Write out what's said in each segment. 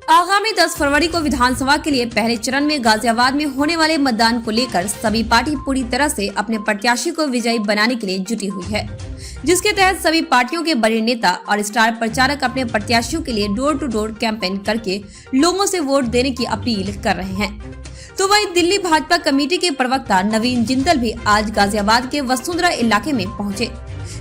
आगामी 10 फरवरी को विधानसभा के लिए पहले चरण में गाजियाबाद में होने वाले मतदान को लेकर सभी पार्टी पूरी तरह से अपने प्रत्याशी को विजयी बनाने के लिए जुटी हुई है, जिसके तहत सभी पार्टियों के बड़े नेता और स्टार प्रचारक अपने प्रत्याशियों के लिए डोर टू डोर कैंपेन करके लोगों से वोट देने की अपील कर रहे हैं। तो वहीं दिल्ली भाजपा कमेटी के प्रवक्ता नवीन जिंदल भी आज गाजियाबाद के वसुंधरा इलाके में पहुंचे,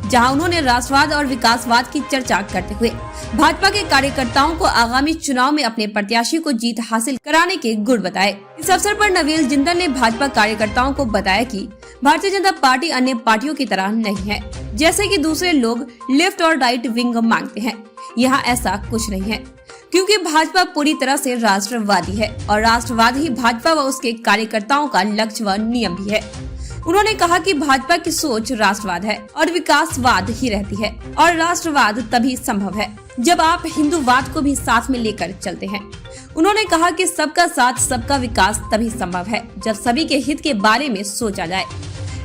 जहां उन्होंने राष्ट्रवाद और विकासवाद की चर्चा करते हुए भाजपा के कार्यकर्ताओं को आगामी चुनाव में अपने प्रत्याशी को जीत हासिल कराने के गुर बताए। इस अवसर पर नवीन जिंदल ने भाजपा कार्यकर्ताओं को बताया कि भारतीय जनता पार्टी अन्य पार्टियों की तरह नहीं है, जैसे कि दूसरे लोग लेफ्ट और राइट विंग मांगते हैं। यहाँ ऐसा कुछ नहीं है, क्योंकि भाजपा पूरी तरह से राष्ट्रवादी है और राष्ट्रवाद ही भाजपा व उसके कार्यकर्ताओं का लक्ष्य व नियम भी है। उन्होंने कहा कि भाजपा की सोच राष्ट्रवाद है और विकासवाद ही रहती है, और राष्ट्रवाद तभी संभव है जब आप हिंदूवाद को भी साथ में लेकर चलते हैं। उन्होंने कहा कि सबका साथ सबका विकास तभी संभव है जब सभी के हित के बारे में सोचा जाए।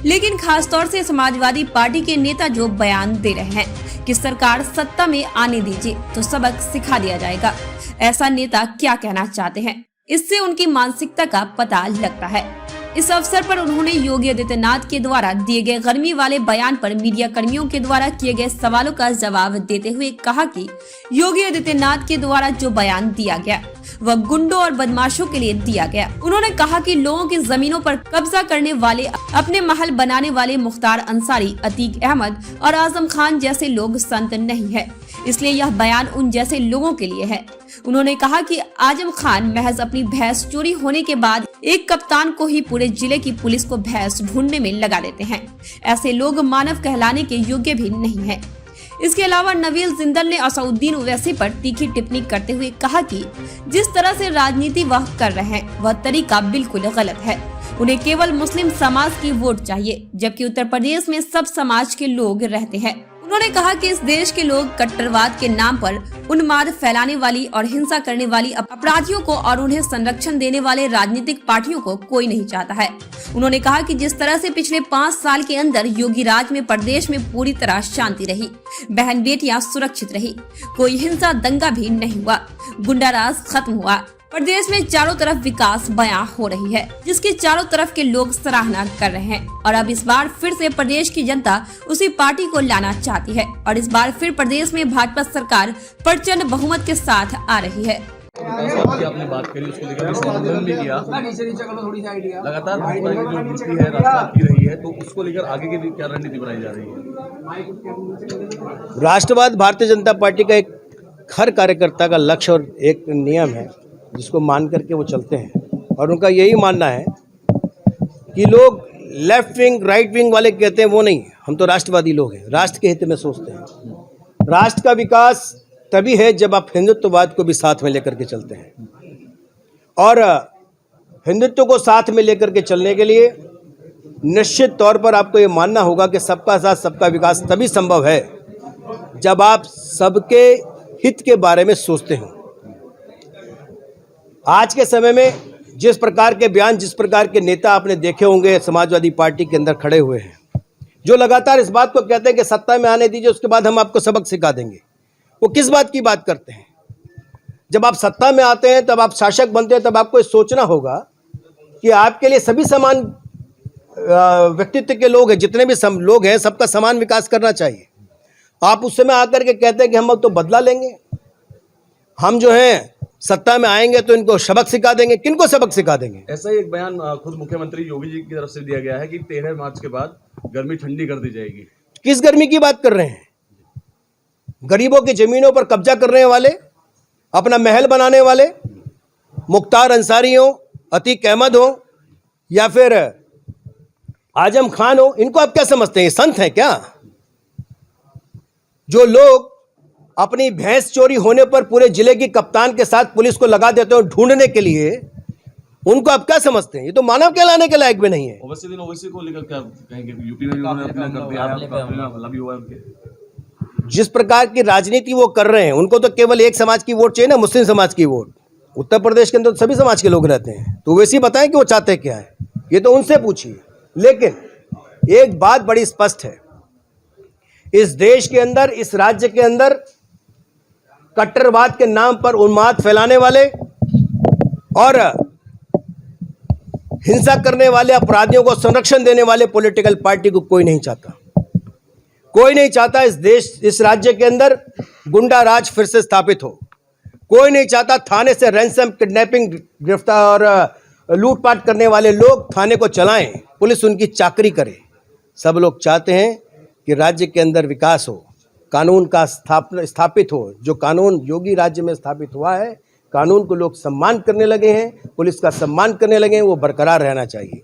लेकिन खासतौर से समाजवादी पार्टी के नेता जो बयान दे रहे हैं कि सरकार सत्ता में आने दीजिए तो सबक सिखा दिया जाएगा, ऐसा नेता क्या कहना चाहते हैं, इससे उनकी मानसिकता का पता लगता है। इस अवसर पर उन्होंने योगी आदित्यनाथ के द्वारा दिए गए गर्मी वाले बयान पर मीडिया कर्मियों के द्वारा किए गए सवालों का जवाब देते हुए कहा कि योगी आदित्यनाथ के द्वारा जो बयान दिया गया वह गुंडों और बदमाशों के लिए दिया गया। उन्होंने कहा कि लोगों की जमीनों पर कब्जा करने वाले, अपने महल बनाने वाले मुख्तार अंसारी, अतीक अहमद और आजम खान जैसे लोग संत नहीं है, इसलिए यह बयान उन जैसे लोगों के लिए है। उन्होंने कहा कि आजम खान महज अपनी भैंस चोरी होने के बाद एक कप्तान को ही पूरे जिले की पुलिस को भैंस ढूंढने में लगा देते हैं। ऐसे लोग मानव कहलाने के योग्य भी नहीं है। इसके अलावा नवीन जिंदल ने असउद्दीन ओवैसी पर तीखी टिप्पणी करते हुए कहा कि जिस तरह से राजनीति वह कर रहे हैं वह तरीका बिल्कुल गलत है। उन्हें केवल मुस्लिम समाज की वोट चाहिए, जबकि उत्तर प्रदेश में सब समाज के लोग रहते हैं। उन्होंने कहा कि इस देश के लोग कट्टरवाद के नाम पर उन्माद फैलाने वाली और हिंसा करने वाली अपराधियों को और उन्हें संरक्षण देने वाले राजनीतिक पार्टियों को कोई नहीं चाहता है। उन्होंने कहा कि जिस तरह से पिछले 5 साल के अंदर योगी राज में प्रदेश में पूरी तरह शांति रही, बहन बेटियां सुरक्षित रही, कोई हिंसा दंगा भी नहीं हुआ, गुंडाराज खत्म हुआ, प्रदेश में चारों तरफ विकास बयां हो रही है, जिसकी चारों तरफ के लोग सराहना कर रहे हैं। और अब इस बार फिर से प्रदेश की जनता उसी पार्टी को लाना चाहती है और इस बार फिर प्रदेश में भाजपा सरकार प्रचंड बहुमत के साथ आ रही है। आपने बात करी, उसको लेकर संबोधन भी किया। लगातार भाजपा की जो नीति है राष्ट्रवाद की रही है, तो उसको लेकर आगे की क्या रणनीति बनाई जा रही है? राष्ट्रवाद भारतीय जनता पार्टी का एक हर कार्यकर्ता का लक्ष्य और एक नियम है जिसको मान करके वो चलते हैं, और उनका यही मानना है कि लोग लेफ्ट विंग राइट विंग वाले कहते हैं वो नहीं, हम तो राष्ट्रवादी लोग हैं, राष्ट्र के हित में सोचते हैं। राष्ट्र का विकास तभी है जब आप हिंदुत्ववाद को भी साथ में लेकर के चलते हैं, और हिंदुत्व को साथ में लेकर के चलने के लिए निश्चित तौर पर आपको ये मानना होगा कि सबका साथ सबका विकास तभी संभव है जब आप सबके हित के बारे में सोचते हो। आज के समय में जिस प्रकार के बयान, जिस प्रकार के नेता आपने देखे होंगे समाजवादी पार्टी के अंदर खड़े हुए हैं, जो लगातार इस बात को कहते हैं कि सत्ता में आने दीजिए उसके बाद हम आपको सबक सिखा देंगे, वो किस बात की बात करते हैं? जब आप सत्ता में आते हैं, तब आप शासक बनते हैं, तब आपको ये सोचना होगा कि आपके लिए सभी समान व्यक्तित्व के लोग हैं, जितने भी लोग हैं सबका समान विकास करना चाहिए। आप उस समय आकर के कहते हैं कि हम अब तो बदला लेंगे, हम जो हैं सत्ता में आएंगे तो इनको सबक सिखा देंगे। किनको सबक सिखा देंगे? ऐसा ही एक बयान खुद मुख्यमंत्री योगी जी की तरफ से दिया गया है कि 13 मार्च के बाद गर्मी ठंडी कर दी जाएगी। किस गर्मी की बात कर रहे हैं? गरीबों की जमीनों पर कब्जा करने वाले, अपना महल बनाने वाले मुख्तार अंसारी हो, अतीक अहमद हो या फिर आजम खान हो, इनको आप क्या समझते हैं? संत हैं क्या? जो लोग अपनी भैंस चोरी होने पर पूरे जिले की कप्तान के साथ पुलिस को लगा देते हो ढूंढने के लिए, उनको आप क्या समझते हैं? ये तो मानव कहलाने के लायक भी नहीं है। ओवैसी को लेकर क्या कहेंगे? यूपी में भी उन्होंने अपना कर दिया। जिस प्रकार की राजनीति वो कर रहे हैं, उनको तो केवल एक समाज की वोट चाहिए ना, मुस्लिम समाज की वोट। उत्तर प्रदेश के अंदर सभी समाज के लोग रहते हैं, तो वैसे ही बताएं कि वो चाहते क्या है, ये तो उनसे पूछिए। लेकिन एक बात बड़ी स्पष्ट है, इस देश के अंदर, इस राज्य के अंदर कट्टरवाद के नाम पर उन्माद फैलाने वाले और हिंसा करने वाले अपराधियों को संरक्षण देने वाले पॉलिटिकल पार्टी को कोई नहीं चाहता। कोई नहीं चाहता इस राज्य के अंदर गुंडा राज फिर से स्थापित हो। कोई नहीं चाहता थाने से रैंसम, किडनैपिंग, गिरफ्तार और लूटपाट करने वाले लोग थाने को चलाएं, पुलिस उनकी चाकरी करे। सब लोग चाहते हैं कि राज्य के अंदर विकास हो, कानून का स्थापित हो। जो कानून योगी राज्य में स्थापित हुआ है, कानून को लोग सम्मान करने लगे हैं, पुलिस का सम्मान करने लगे हैं, वो बरकरार रहना चाहिए।